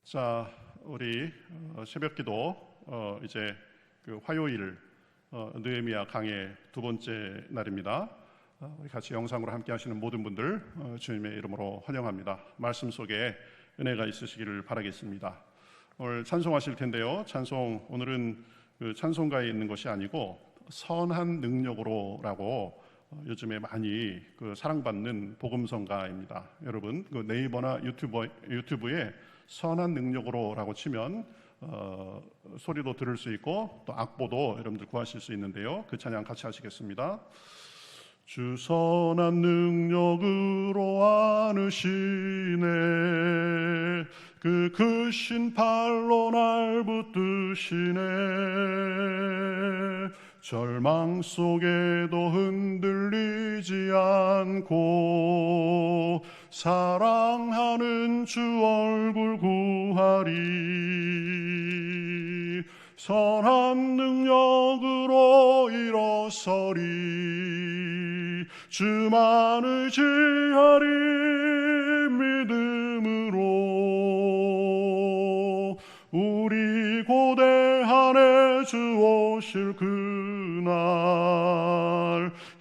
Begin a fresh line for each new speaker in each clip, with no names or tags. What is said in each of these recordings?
자, 우리 새벽기도 이제 그 화요일 느헤미야 강의 두 번째 날입니다. 우리 같이 영상으로 함께 하시는 모든 분들 주님의 이름으로 환영합니다. 말씀 속에 은혜가 있으시기를 바라겠습니다. 오늘 찬송하실 텐데요. 찬송 오늘은 그 찬송가에 있는 것이 아니고 선한 능력으로라고 요즘에 많이 그 사랑받는 복음성가입니다. 여러분 그 네이버나 유튜브에 선한 능력으로라고 치면 소리도 들을 수 있고 또 악보도 여러분들 구하실 수 있는데요. 그 찬양 같이 하시겠습니다. 주 선한 능력으로 안으시네 그 크신 팔로 날 붙드시네 절망 속에도 흔들리지 않고 사랑하는 주 얼굴 구하리 선한 능력으로 일어서리 주만 의지하리 믿음으로 우리 고대한에 주 오실 그날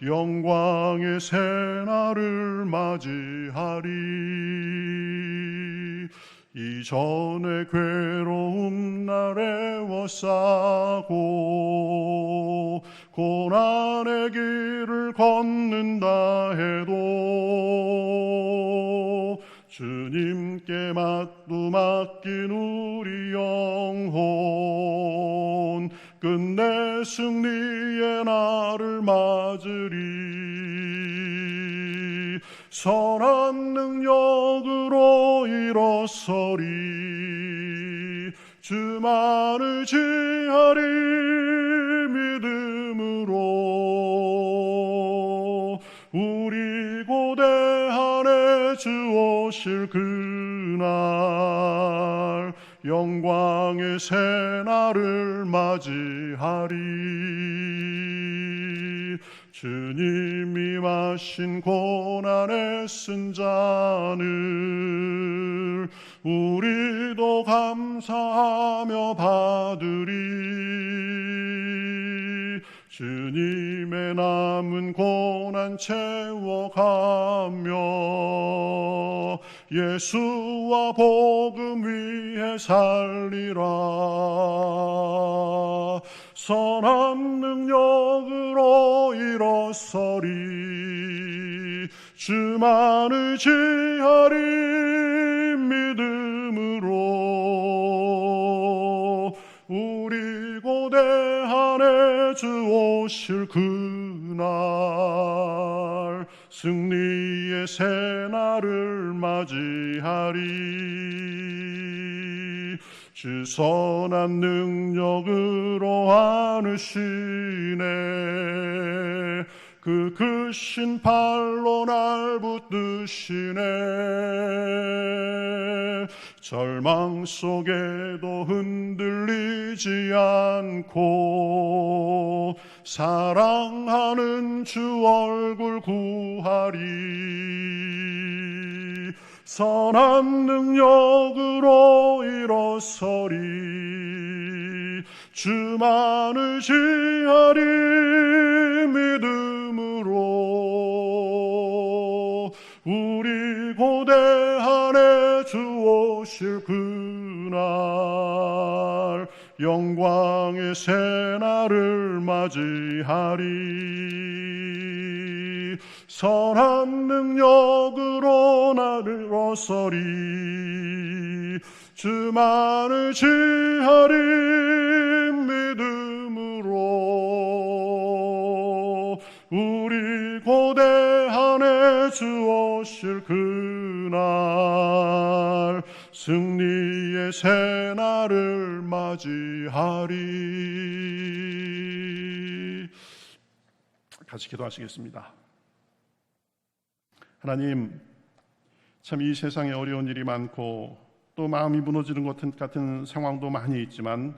영광의 새날을 맞이하리 이전에 괴로움 날 애워싸고 고난의 길을 걷는다 해도 주님께 맡긴 우리 영혼 끝내 승리의 날을 맞으리 선한 능력으로 일어서리 주만 의지하리 믿음으로 우리 고대한에 주 오실 그날 영광의 새날을 맞이하리 주님이 마신 고난의 쓴 잔을 우리도 감사하며 받으리 주님의 남은 고난 채워가며 예수와 복음 위에 살리라 선한 능력으로 일어서리 주만 의지하리 믿음으로 우리 고대한에 주 오실 그날 승리의 새날을 맞이하리 주 선한 능력으로 안으시네 그 크신 팔로 날 붙드시네 절망 속에도 흔들리지 않고 사랑하는 주 얼굴 구하리 선한 능력으로 일어서리 주만 의지하리 믿음으로 우리 고대한에 주 오실 그날 영광의 새날을 맞이하리 선한 능력으로 나를 일어서리 주만 의지하리 믿음으로 우리 고대한에 주 오실 그날 승리의 새날을 맞이하리 같이 기도하시겠습니다. 하나님 참 이 세상에 어려운 일이 많고 또 마음이 무너지는 것 같은 상황도 많이 있지만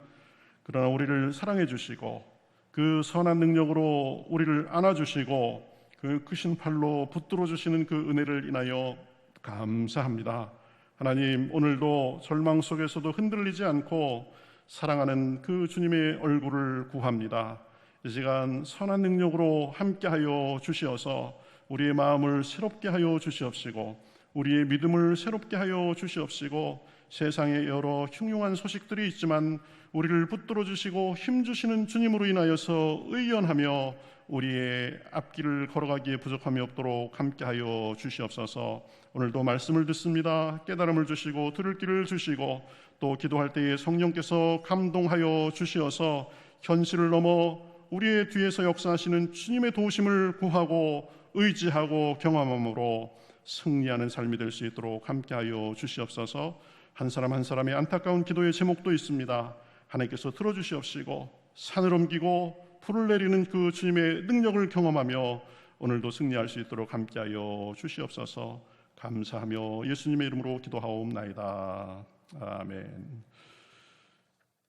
그러나 우리를 사랑해 주시고 그 선한 능력으로 우리를 안아주시고 그 크신 팔로 붙들어 주시는 그 은혜를 인하여 감사합니다. 하나님, 오늘도 절망 속에서도 흔들리지 않고 사랑하는 그 주님의 얼굴을 구합니다. 이 시간 선한 능력으로 함께하여 주시어서 우리의 마음을 새롭게 하여 주시옵시고 우리의 믿음을 새롭게 하여 주시옵시고 세상에 여러 흉흉한 소식들이 있지만 우리를 붙들어 주시고 힘주시는 주님으로 인하여서 의연하며 우리의 앞길을 걸어가기에 부족함이 없도록 함께하여 주시옵소서. 오늘도 말씀을 듣습니다. 깨달음을 주시고 들을 길을 주시고 또 기도할 때에 성령께서 감동하여 주시어서 현실을 넘어 우리의 뒤에서 역사하시는 주님의 도우심을 구하고 의지하고 경험함으로 승리하는 삶이 될 수 있도록 함께하여 주시옵소서. 한 사람 한 사람의 안타까운 기도의 제목도 있습니다. 하나님께서 들어주시옵시고 산을 옮기고 불을 내리는 그 주님의 능력을 경험하며 오늘도 승리할 수 있도록 함께하여 주시옵소서. 감사하며 예수님의 이름으로 기도하옵나이다. 아멘.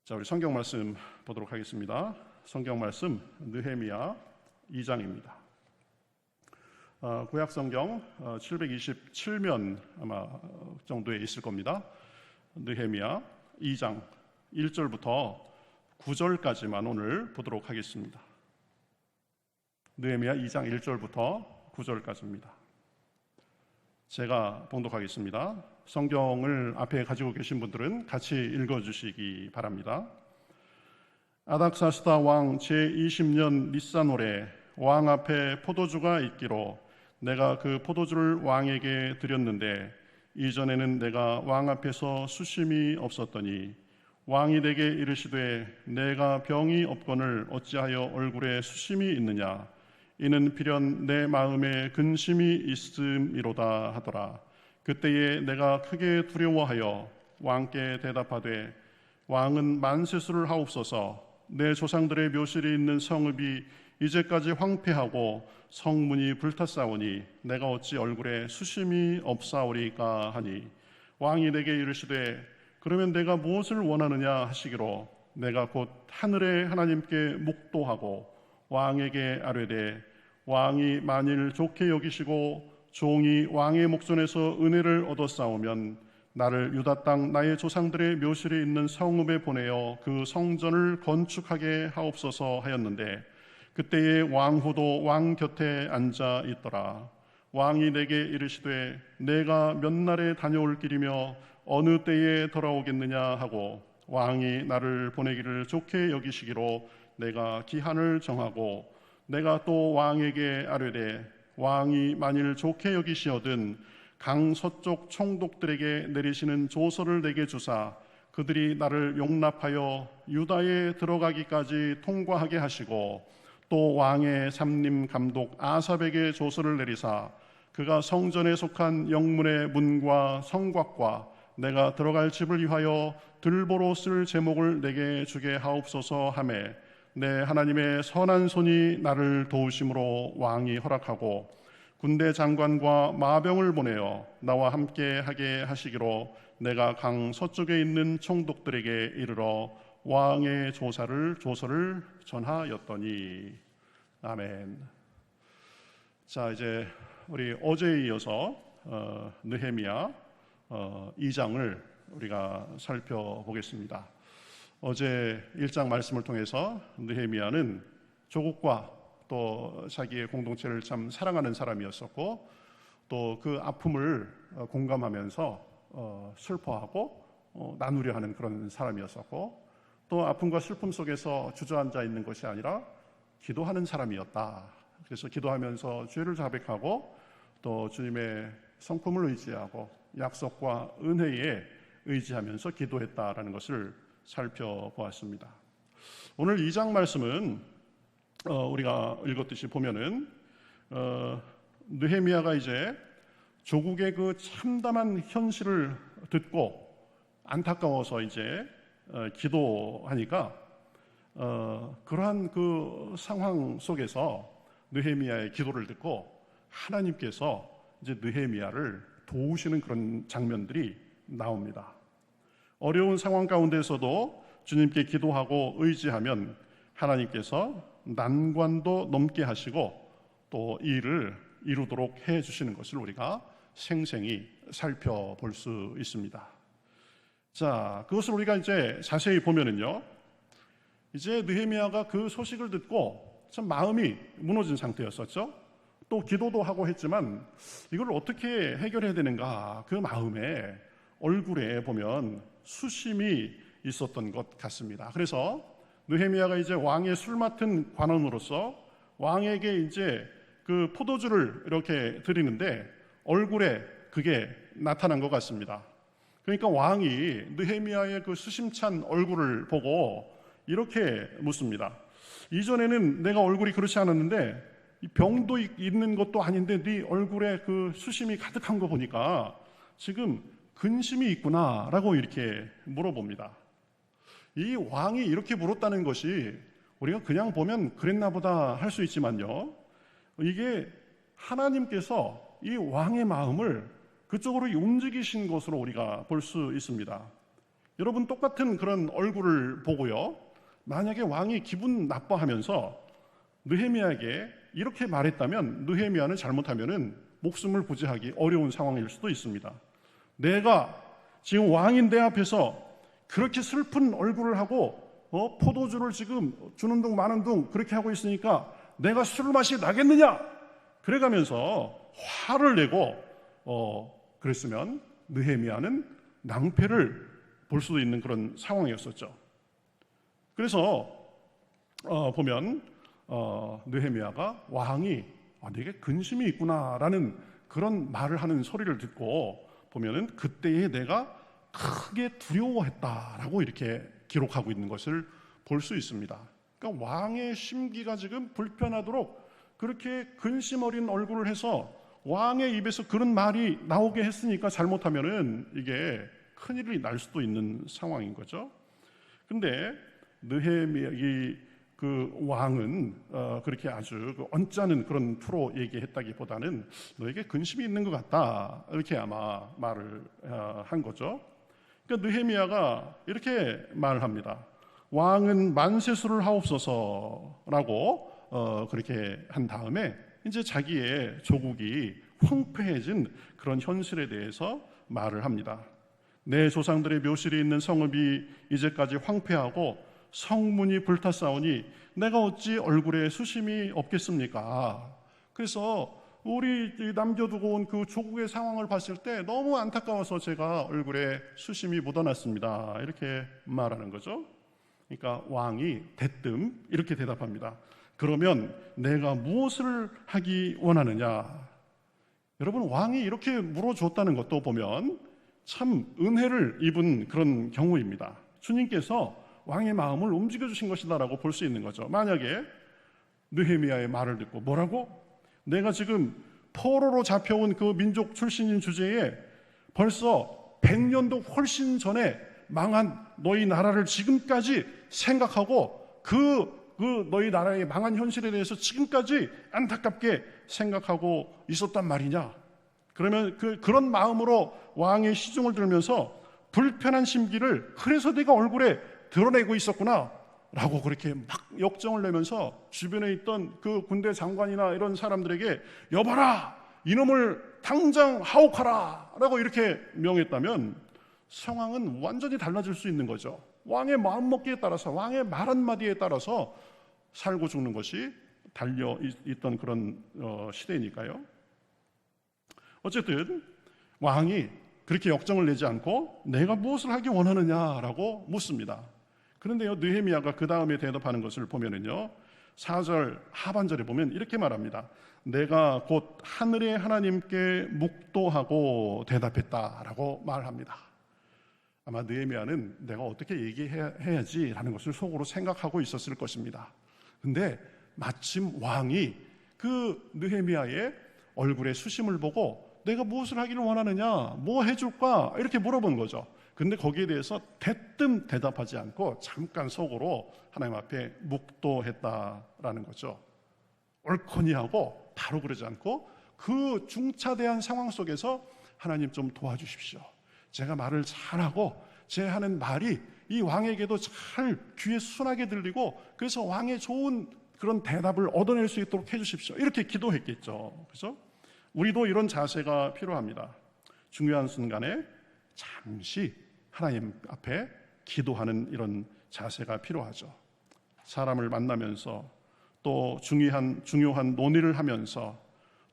자, 우리 성경 말씀 보도록 하겠습니다. 성경 말씀 느헤미야 2장입니다. 구약 성경 727면 아마 정도에 있을 겁니다. 느헤미야 2장 1절부터 9절까지만 오늘 보도록 하겠습니다. 느헤미야 2장 1절부터 9절까지입니다. 제가 봉독하겠습니다. 성경을 앞에 가지고 계신 분들은 같이 읽어주시기 바랍니다. 아닥사스다 왕 제20년 니산월에 왕 앞에 포도주가 있기로 내가 그 포도주를 왕에게 드렸는데 이전에는 내가 왕 앞에서 수심이 없었더니 왕이 내게 이르시되 내가 병이 없거늘 어찌하여 얼굴에 수심이 있느냐 이는 필연 내 마음에 근심이 있음이로다 하더라. 그때에 내가 크게 두려워하여 왕께 대답하되 왕은 만세수를 하옵소서. 내 조상들의 묘실이 있는 성읍이 이제까지 황폐하고 성문이 불탔사오니 내가 어찌 얼굴에 수심이 없사오리까 하니 왕이 내게 이르시되 그러면 내가 무엇을 원하느냐 하시기로 내가 곧 하늘의 하나님께 묵도하고 왕에게 아뢰되 왕이 만일 좋게 여기시고 종이 왕의 목전에서 은혜를 얻었사오면 나를 유다 땅 나의 조상들의 묘실에 있는 성읍에 보내어 그 성전을 건축하게 하옵소서 하였는데 그때에 왕후도 왕 곁에 앉아 있더라. 왕이 내게 이르시되 내가 몇 날에 다녀올 길이며 어느 때에 돌아오겠느냐 하고 왕이 나를 보내기를 좋게 여기시기로 내가 기한을 정하고 내가 또 왕에게 아뢰되 왕이 만일 좋게 여기시거든 강 서쪽 총독들에게 내리시는 조서를 내게 주사 그들이 나를 용납하여 유다에 들어가기까지 통과하게 하시고 또 왕의 삼림 감독 아삽에게 조서를 내리사 그가 성전에 속한 영문의 문과 성곽과 내가 들어갈 집을 위하여 들보로 쓸 제목을 내게 주게 하옵소서 하매 내 하나님의 선한 손이 나를 도우심으로 왕이 허락하고 군대 장관과 마병을 보내어 나와 함께 하게 하시기로 내가 강 서쪽에 있는 총독들에게 이르러 왕의 조서를 전하였더니. 아멘. 자, 이제 우리 어제에 이어서 느헤미야 2장을 우리가 살펴보겠습니다. 어제 1장 말씀을 통해서 느헤미야는 조국과 또 자기의 공동체를 참 사랑하는 사람이었었고 또 그 아픔을 공감하면서 슬퍼하고 나누려 하는 그런 사람이었었고 또 아픔과 슬픔 속에서 주저앉아 있는 것이 아니라 기도하는 사람이었다. 그래서 기도하면서 죄를 자백하고 또 주님의 성품을 의지하고 약속과 은혜에 의지하면서 기도했다라는 것을 살펴보았습니다. 오늘 2장 말씀은 우리가 읽었듯이 보면은 느헤미야가 이제 조국의 그 참담한 현실을 듣고 안타까워서 이제 기도하니까 그러한 그 상황 속에서 느헤미야의 기도를 듣고 하나님께서 이제 느헤미야를 도우시는 그런 장면들이 나옵니다. 어려운 상황 가운데서도 주님께 기도하고 의지하면 하나님께서 난관도 넘게 하시고 또 이 일을 이루도록 해 주시는 것을 우리가 생생히 살펴볼 수 있습니다. 자, 그것을 우리가 이제 자세히 보면은요, 이제 느헤미야가 그 소식을 듣고 참 마음이 무너진 상태였었죠. 또 기도도 하고 했지만 이걸 어떻게 해결해야 되는가, 그 마음에 얼굴에 보면 수심이 있었던 것 같습니다. 그래서 느헤미야가 이제 왕의 술 맡은 관원으로서 왕에게 이제 그 포도주를 이렇게 드리는데 얼굴에 그게 나타난 것 같습니다. 그러니까 왕이 느헤미야의 그 수심찬 얼굴을 보고 이렇게 묻습니다. 이전에는 내가 얼굴이 그렇지 않았는데 이 병도 있는 것도 아닌데 네 얼굴에 그 수심이 가득한 거 보니까 지금 근심이 있구나라고 이렇게 물어봅니다. 이 왕이 이렇게 물었다는 것이 우리가 그냥 보면 그랬나 보다 할 수 있지만요, 이게 하나님께서 이 왕의 마음을 그쪽으로 움직이신 것으로 우리가 볼 수 있습니다. 여러분, 똑같은 그런 얼굴을 보고요, 만약에 왕이 기분 나빠하면서 느헤미야에게 이렇게 말했다면 느헤미야는 잘못하면은 목숨을 부지하기 어려운 상황일 수도 있습니다. 내가 지금 왕인 내 앞에서 그렇게 슬픈 얼굴을 하고 포도주를 지금 주는 둥 마는 둥 그렇게 하고 있으니까 내가 술을 마시게 나겠느냐, 그래가면서 화를 내고 그랬으면 느헤미야는 낭패를 볼 수도 있는 그런 상황이었었죠. 그래서 보면 느헤미야가 왕이 내게 근심이 있구나라는 그런 말을 하는 소리를 듣고 보면은 그때에 내가 크게 두려워했다라고 이렇게 기록하고 있는 것을 볼 수 있습니다. 그러니까 왕의 심기가 지금 불편하도록 그렇게 근심 어린 얼굴을 해서 왕의 입에서 그런 말이 나오게 했으니까 잘못하면은 이게 큰일이 날 수도 있는 상황인 거죠. 근데 느헤미야 그 왕은 그렇게 아주 언짢은 그런 투로 얘기했다기보다는 너에게 근심이 있는 것 같다, 이렇게 아마 말을 한 거죠. 그러니까 느헤미야가 이렇게 말을 합니다. 왕은 만세수를 하옵소서라고 그렇게 한 다음에 이제 자기의 조국이 황폐해진 그런 현실에 대해서 말을 합니다. 내 조상들의 묘실이 있는 성읍이 이제까지 황폐하고 성문이 불탔사오니 내가 어찌 얼굴에 수심이 없겠습니까? 그래서 우리 남겨두고 온 그 조국의 상황을 봤을 때 너무 안타까워서 제가 얼굴에 수심이 묻어났습니다, 이렇게 말하는 거죠. 그러니까 왕이 대뜸 이렇게 대답합니다. 그러면 내가 무엇을 하기 원하느냐? 여러분, 왕이 이렇게 물어줬다는 것도 보면 참 은혜를 입은 그런 경우입니다. 주님께서 왕의 마음을 움직여주신 것이다라고 볼 수 있는 거죠. 만약에 느헤미야의 말을 듣고 뭐라고? 내가 지금 포로로 잡혀온 그 민족 출신인 주제에 벌써 100년도 훨씬 전에 망한 너희 나라를 지금까지 생각하고 그 너희 나라의 망한 현실에 대해서 지금까지 안타깝게 생각하고 있었단 말이냐? 그러면 그런 마음으로 왕의 시중을 들으면서 불편한 심기를 그래서 네가 얼굴에 드러내고 있었구나 라고 그렇게 막 역정을 내면서 주변에 있던 그 군대 장관이나 이런 사람들에게 여봐라, 이놈을 당장 하옥하라 라고 이렇게 명했다면 상황은 완전히 달라질 수 있는 거죠. 왕의 마음먹기에 따라서, 왕의 말 한마디에 따라서 살고 죽는 것이 달려있던 그런 시대니까요. 어쨌든 왕이 그렇게 역정을 내지 않고 내가 무엇을 하기 원하느냐라고 묻습니다. 그런데요, 느헤미야가 그 다음에 대답하는 것을 보면은요, 4절 하반절에 보면 이렇게 말합니다. 내가 곧 하늘의 하나님께 묵도하고 대답했다라고 말합니다. 아마 느헤미야는 내가 어떻게 얘기해야지라는 것을 속으로 생각하고 있었을 것입니다. 근데 마침 왕이 그 느헤미야의 얼굴에 수심을 보고 내가 무엇을 하기를 원하느냐, 뭐 해줄까, 이렇게 물어본 거죠. 근데 거기에 대해서 대뜸 대답하지 않고 잠깐 속으로 하나님 앞에 묵도했다라는 거죠. 옳거니 하고 바로 그러지 않고 그 중차대한 상황 속에서 하나님 좀 도와주십시오. 제가 말을 잘하고 제 하는 말이 이 왕에게도 잘 귀에 순하게 들리고 그래서 왕의 좋은 그런 대답을 얻어낼 수 있도록 해주십시오. 이렇게 기도했겠죠. 그래서 우리도 이런 자세가 필요합니다. 중요한 순간에 잠시 하나님 앞에 기도하는 이런 자세가 필요하죠. 사람을 만나면서 또 중요한 논의를 하면서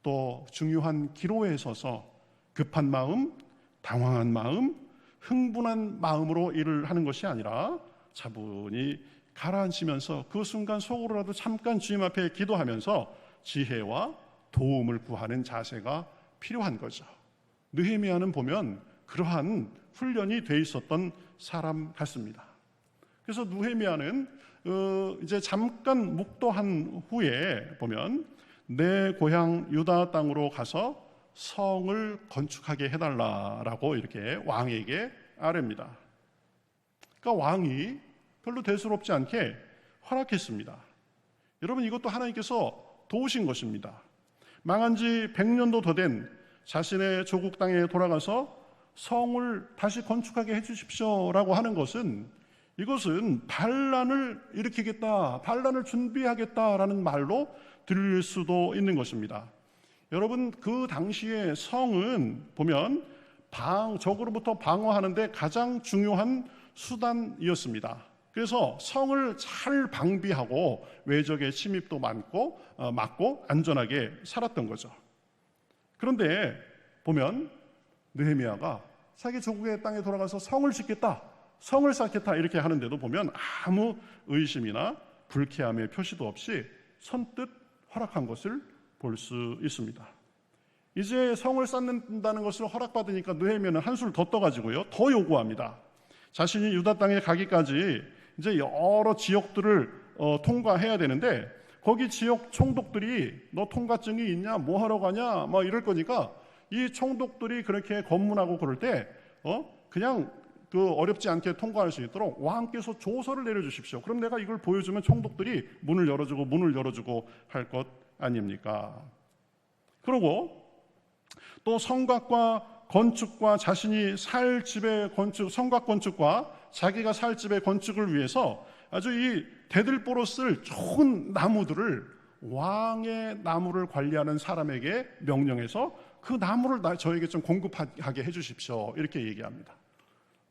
또 중요한 기로에 서서 급한 마음, 당황한 마음, 흥분한 마음으로 일을 하는 것이 아니라 차분히 가라앉으면서 그 순간 속으로라도 잠깐 주님 앞에 기도하면서 지혜와 도움을 구하는 자세가 필요한 거죠. 느헤미야는 보면 그러한 훈련이 돼 있었던 사람 같습니다. 그래서 느헤미야는 이제 잠깐 묵도한 후에 보면 내 고향 유다 땅으로 가서 성을 건축하게 해달라라고 이렇게 왕에게 아뢰입니다. 그러니까 왕이 별로 대수롭지 않게 허락했습니다. 여러분, 이것도 하나님께서 도우신 것입니다. 망한 지 100년도 더 된 자신의 조국 땅에 돌아가서 성을 다시 건축하게 해주십시오라고 하는 것은, 이것은 반란을 일으키겠다, 반란을 준비하겠다라는 말로 들릴 수도 있는 것입니다. 여러분, 그 당시에 성은 보면 적으로부터 방어하는데 가장 중요한 수단이었습니다. 그래서 성을 잘 방비하고 외적의 침입도 막고 안전하게 살았던 거죠. 그런데 보면 느헤미야가 자기 조국의 땅에 돌아가서 성을 짓겠다, 성을 쌓겠다 이렇게 하는데도 보면 아무 의심이나 불쾌함의 표시도 없이 선뜻 허락한 것을 볼 수 있습니다. 이제 성을 쌓는다는 것을 허락받으니까 느헤미야는 한술 더 떠가지고요, 더 요구합니다. 자신이 유다 땅에 가기까지 이제 여러 지역들을 통과해야 되는데, 거기 지역 총독들이 너 통과증이 있냐, 뭐 하러 가냐 막 이럴 거니까, 이 총독들이 그렇게 검문하고 그럴 때 그냥 어렵지 않게 통과할 수 있도록 왕께서 조서를 내려주십시오. 그럼 내가 이걸 보여주면 총독들이 문을 열어주고 할 것 아닙니까? 그리고 또 성곽과 건축과 자신이 살 집의 건축, 성곽 건축과 자기가 살 집의 건축을 위해서 아주 이 대들보로 쓸 좋은 나무들을 왕의 나무를 관리하는 사람에게 명령해서 그 나무를 저에게 좀 공급하게 해주십시오. 이렇게 얘기합니다.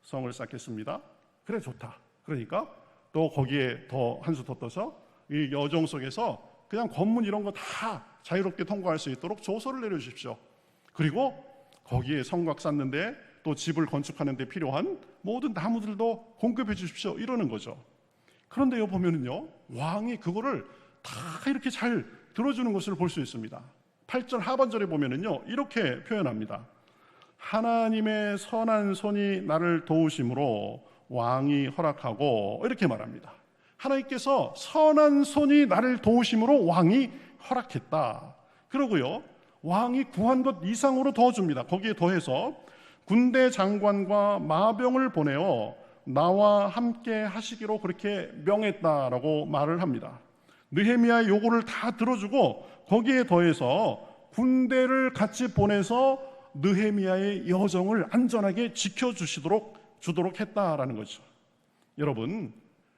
성을 쌓겠습니다. 그래, 좋다. 그러니까 또 거기에 더 한 수 더 떠서 이 여정 속에서 그냥 검문 이런 거 다 자유롭게 통과할 수 있도록 조서를 내려주십시오. 그리고 거기에 성곽 쌓는데 또 집을 건축하는 데 필요한 모든 나무들도 공급해 주십시오. 이러는 거죠. 그런데요, 보면은요, 왕이 그거를 다 이렇게 잘 들어주는 것을 볼 수 있습니다. 8절 하반절에 보면은요, 이렇게 표현합니다. 하나님의 선한 손이 나를 도우심으로 왕이 허락하고, 이렇게 말합니다. 하나님께서 선한 손이 나를 도우심으로 왕이 허락했다. 그러고요, 왕이 구한 것 이상으로 더 줍니다. 거기에 더해서 군대 장관과 마병을 보내어 나와 함께 하시기로 그렇게 명했다라고 말을 합니다. 느헤미야의 요구를 다 들어주고 거기에 더해서 군대를 같이 보내서 느헤미야의 여정을 안전하게 지켜주도록 했다라는 거죠. 여러분,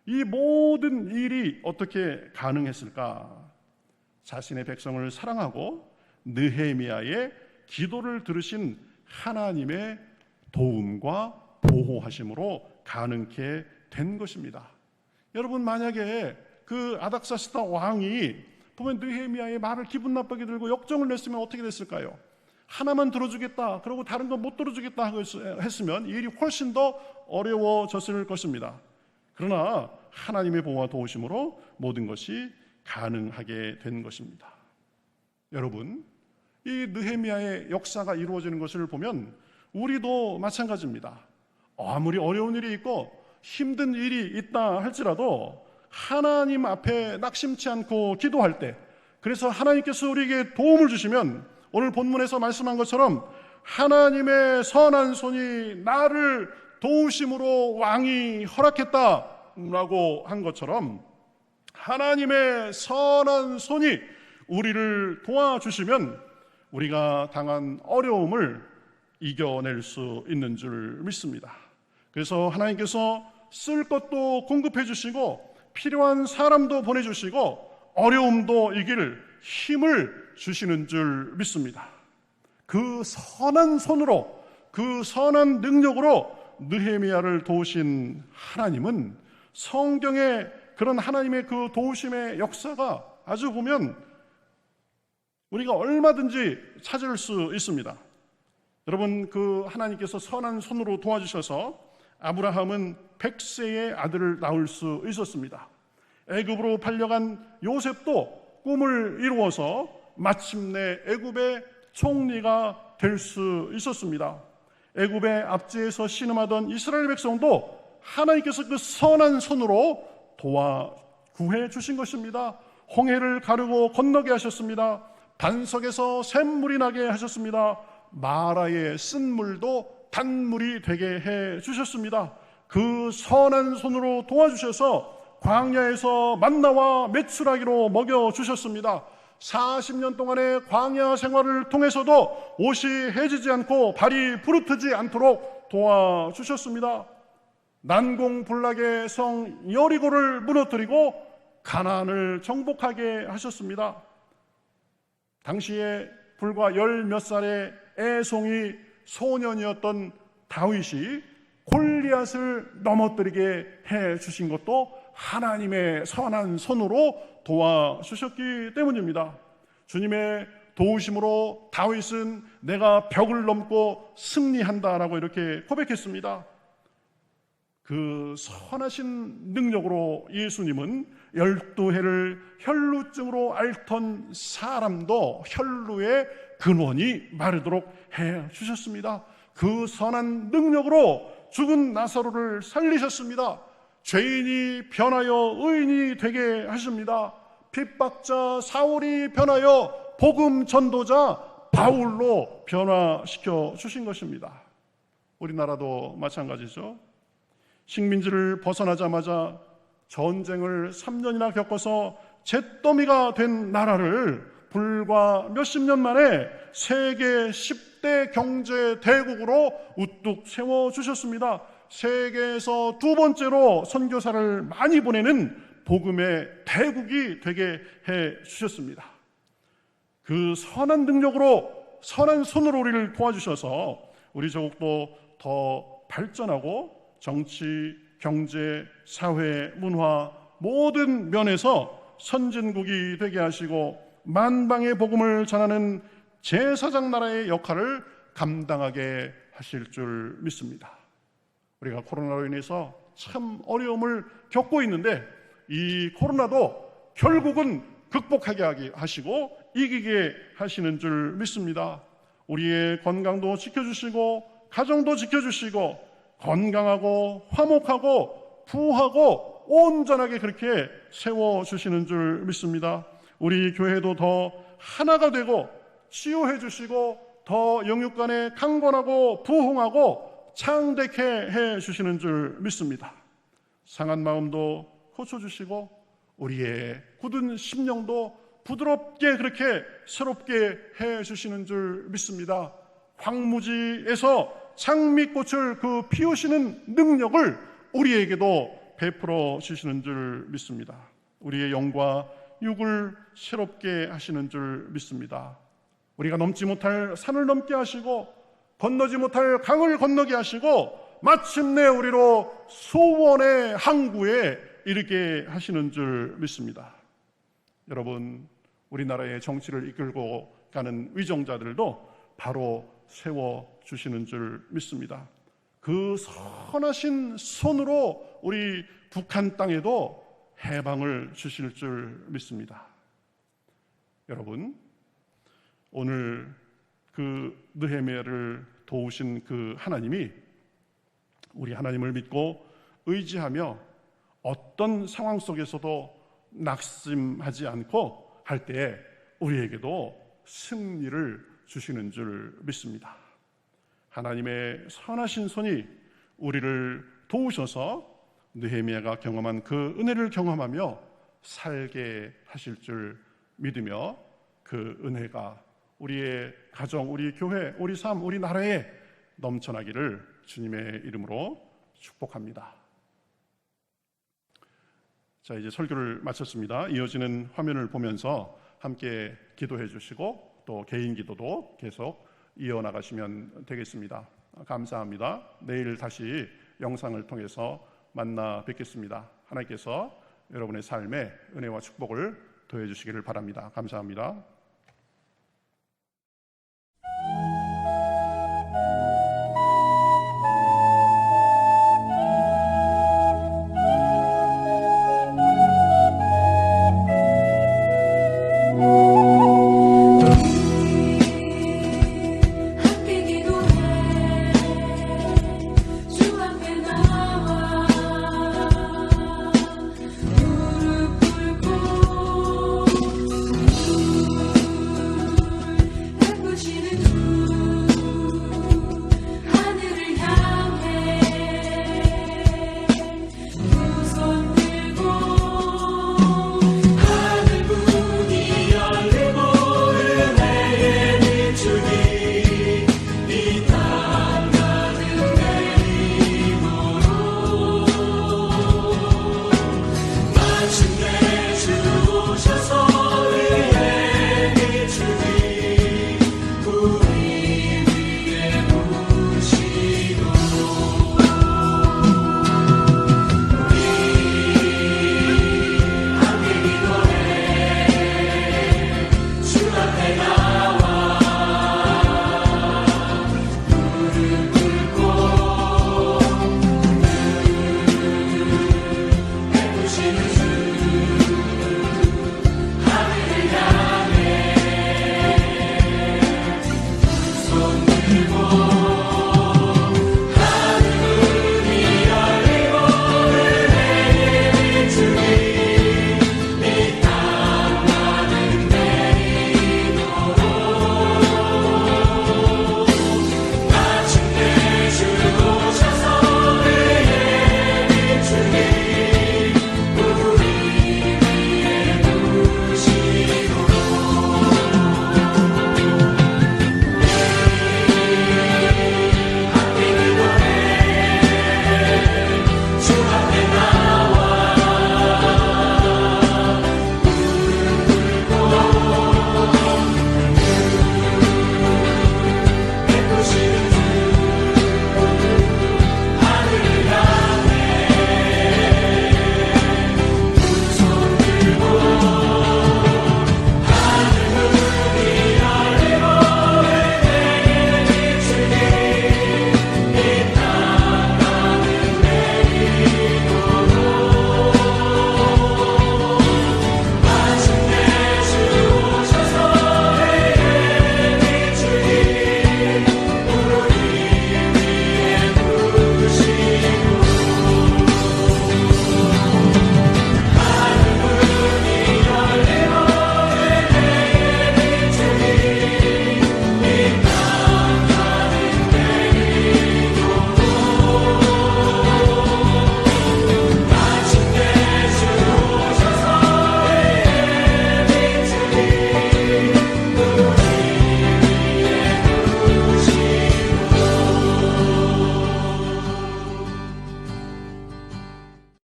이 모든 일이 어떻게 가능했을까? 자신의 백성을 사랑하고 느헤미야의 기도를 들으신 하나님의 도움과 보호하심으로 가능케 된 것입니다. 여러분, 만약에 그 아닥사스다 왕이 보면 느헤미야의 말을 기분 나쁘게 들고 역정을 냈으면 어떻게 됐을까요? 하나만 들어주겠다, 그리고 다른 건 못 들어주겠다 했으면 일이 훨씬 더 어려워졌을 것입니다. 그러나 하나님의 보호와 도우심으로 모든 것이 가능하게 된 것입니다. 여러분, 이 느헤미야의 역사가 이루어지는 것을 보면 우리도 마찬가지입니다. 아무리 어려운 일이 있고 힘든 일이 있다 할지라도 하나님 앞에 낙심치 않고 기도할 때, 그래서 하나님께서 우리에게 도움을 주시면 오늘 본문에서 말씀한 것처럼 하나님의 선한 손이 나를 도우심으로 왕이 허락했다라고 한 것처럼 하나님의 선한 손이 우리를 도와주시면 우리가 당한 어려움을 이겨낼 수 있는 줄 믿습니다. 그래서 하나님께서 쓸 것도 공급해 주시고 필요한 사람도 보내주시고 어려움도 이길 힘을 주시는 줄 믿습니다. 그 선한 손으로, 그 선한 능력으로 느헤미야를 도우신 하나님은 성경에 그런 하나님의 그 도우심의 역사가 아주 보면 우리가 얼마든지 찾을 수 있습니다. 여러분, 그 하나님께서 선한 손으로 도와주셔서 아브라함은 100세의 아들을 낳을 수 있었습니다. 애굽으로 팔려간 요셉도 꿈을 이루어서 마침내 애굽의 총리가 될 수 있었습니다. 애굽의 압제에서 신음하던 이스라엘 백성도 하나님께서 그 선한 손으로 도와 구해 주신 것입니다. 홍해를 가르고 건너게 하셨습니다. 반석에서 샘물이 나게 하셨습니다. 마라의 쓴물도 단물이 되게 해 주셨습니다. 그 선한 손으로 도와주셔서 광야에서 만나와 메추라기로 먹여주셨습니다. 40년 동안의 광야 생활을 통해서도 옷이 해지지 않고 발이 부르트지 않도록 도와주셨습니다. 난공불락의 성 여리고를 무너뜨리고 가나안을 정복하게 하셨습니다. 당시에 불과 10몇 살의 애송이 소년이었던 다윗이 골리앗을 넘어뜨리게 해주신 것도 하나님의 선한 손으로 도와주셨기 때문입니다. 주님의 도우심으로 다윗은 내가 벽을 넘고 승리한다라고 이렇게 고백했습니다. 그 선하신 능력으로 예수님은 12해를 혈루증으로 앓던 사람도 혈루의 근원이 마르도록 해주셨습니다. 그 선한 능력으로 죽은 나사로를 살리셨습니다. 죄인이 변하여 의인이 되게 하십니다. 핍박자 사울이 변하여 복음 전도자 바울로 변화시켜 주신 것입니다. 우리나라도 마찬가지죠. 식민지를 벗어나자마자 전쟁을 3년이나 겪어서 잿더미가 된 나라를 불과 몇십 년 만에 세계 10대 경제 대국으로 우뚝 세워주셨습니다. 세계에서 두 번째로 선교사를 많이 보내는 복음의 대국이 되게 해주셨습니다. 그 선한 능력으로 선한 손으로 우리를 도와주셔서 우리 조국도 더 발전하고 정치, 경제, 사회, 문화 모든 면에서 선진국이 되게 하시고 만방의 복음을 전하는 제사장 나라의 역할을 감당하게 하실 줄 믿습니다. 우리가 코로나로 인해서 참 어려움을 겪고 있는데 이 코로나도 결국은 극복하게 하시고 이기게 하시는 줄 믿습니다. 우리의 건강도 지켜주시고 가정도 지켜주시고 건강하고 화목하고 부하고 온전하게 그렇게 세워주시는 줄 믿습니다. 우리 교회도 더 하나가 되고 치유해 주시고 더 영육간에 강건하고 부흥하고 창대케 해 주시는 줄 믿습니다. 상한 마음도 고쳐주시고 우리의 굳은 심령도 부드럽게 그렇게 새롭게 해 주시는 줄 믿습니다. 황무지에서 장미꽃을 그 피우시는 능력을 우리에게도 베풀어 주시는 줄 믿습니다. 우리의 영과 육을 새롭게 하시는 줄 믿습니다. 우리가 넘지 못할 산을 넘게 하시고 건너지 못할 강을 건너게 하시고 마침내 우리로 소원의 항구에 이르게 하시는 줄 믿습니다. 여러분, 우리나라의 정치를 이끌고 가는 위정자들도 바로 세워주시는 줄 믿습니다. 그 선하신 손으로 우리 북한 땅에도 해방을 주실 줄 믿습니다. 여러분, 오늘 그 느헤미야를 도우신 그 하나님이 우리 하나님을 믿고 의지하며 어떤 상황 속에서도 낙심하지 않고 할 때에 우리에게도 승리를 주시는 줄 믿습니다. 하나님의 선하신 손이 우리를 도우셔서 느헤미야가 경험한 그 은혜를 경험하며 살게 하실 줄 믿으며 그 은혜가 우리의 가정, 우리 교회, 우리 삶, 우리 나라에 넘쳐나기를 주님의 이름으로 축복합니다. 자, 이제 설교를 마쳤습니다. 이어지는 화면을 보면서 함께 기도해 주시고 또 개인 기도도 계속 이어나가시면 되겠습니다. 감사합니다. 내일 다시 영상을 통해서 만나 뵙겠습니다. 하나님께서 여러분의 삶에 은혜와 축복을 더해 주시기를 바랍니다. 감사합니다.